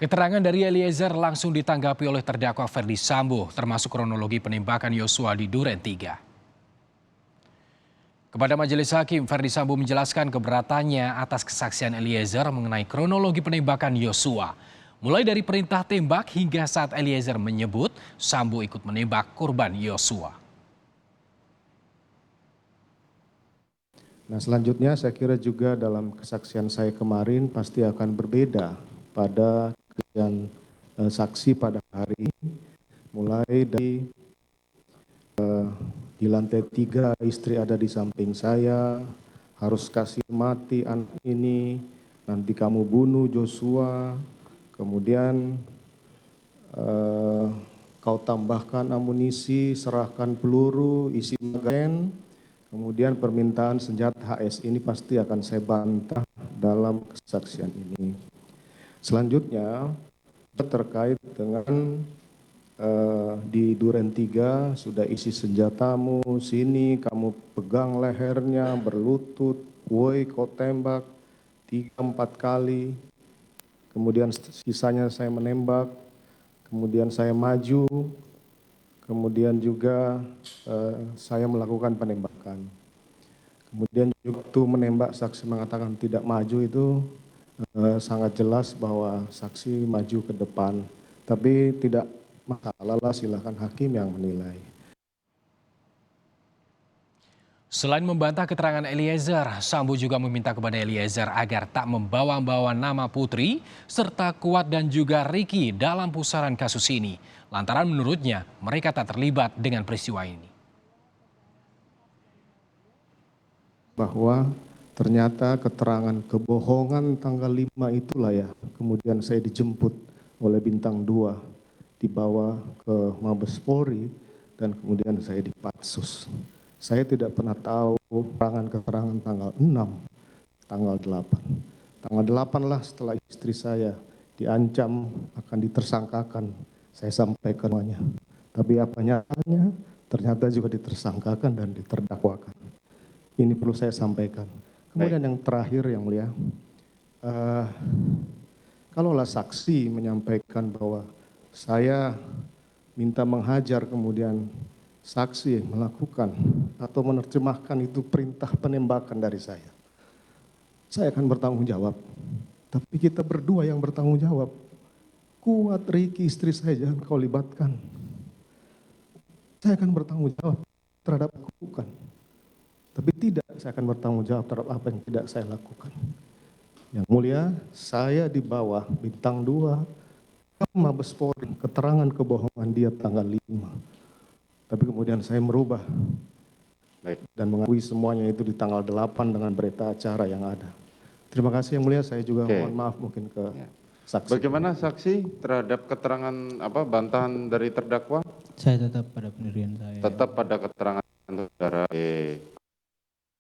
Keterangan dari Eliezer langsung ditanggapi oleh terdakwa Ferdy Sambo, termasuk kronologi penembakan Yosua di Duren 3. Kepada majelis hakim, Ferdy Sambo menjelaskan keberatannya atas kesaksian Eliezer mengenai kronologi penembakan Yosua. Mulai dari perintah tembak hingga saat Eliezer menyebut Sambo ikut menembak korban Yosua. Nah, selanjutnya saya kira juga dalam kesaksian saya kemarin pasti akan berbeda pada kesaksian saksi pada hari ini, mulai dari di lantai 3 istri ada di samping saya, harus kasih mati anak ini, nanti kamu bunuh Joshua, kemudian kau tambahkan amunisi, serahkan peluru, isi magazin. Kemudian permintaan senjata HS ini pasti akan saya bantah dalam kesaksian ini. Selanjutnya terkait dengan di Duren 3 sudah isi senjatamu, sini kamu pegang lehernya, berlutut, woi kau tembak 3-4 kali. Kemudian sisanya saya menembak, kemudian saya maju, kemudian juga saya melakukan penembakan. Kemudian juga waktu menembak saksi mengatakan tidak maju itu sangat jelas bahwa saksi maju ke depan. Tapi tidak masalah lah, silakan hakim yang menilai. Selain membantah keterangan Eliezer, Sambo juga meminta kepada Eliezer agar tak membawa-bawa nama Putri serta Kuat dan juga Ricky dalam pusaran kasus ini. Lantaran menurutnya mereka tak terlibat dengan peristiwa ini. Bahwa ternyata keterangan kebohongan tanggal 5 itulah ya, kemudian saya dijemput oleh Bintang 2, dibawa ke Mabes Polri, dan kemudian saya dipatsus. Saya tidak pernah tahu keterangan tanggal 6, tanggal 8. Tanggal 8 lah setelah istri saya diancam akan ditersangkakan, saya sampaikan semuanya. Tapi apa nyatanya, ternyata juga ditersangkakan dan diterdakwakan. Ini perlu saya sampaikan. Kemudian yang terakhir yang mulia, kalaulah saksi menyampaikan bahwa saya minta menghajar kemudian saksi melakukan atau menerjemahkan itu perintah penembakan dari saya akan bertanggung jawab. Tapi kita berdua yang bertanggung jawab. Kuat, Ricky, istri saya jangan kau libatkan. Saya akan bertanggung jawab terhadap lakukan. Tapi tidak, saya akan bertanggung jawab terhadap apa yang tidak saya lakukan. Yang mulia, saya di bawah Bintang 2, Mabes Polri, keterangan kebohongan dia tanggal 5. Tapi kemudian saya merubah dan mengakui semuanya itu di tanggal 8 dengan berita acara yang ada. Terima kasih yang mulia, saya juga mohon maaf mungkin ke saksi. Bagaimana saksi terhadap keterangan bantahan dari terdakwa? Saya tetap pada pendirian saya. Tetap pada keterangan saudara.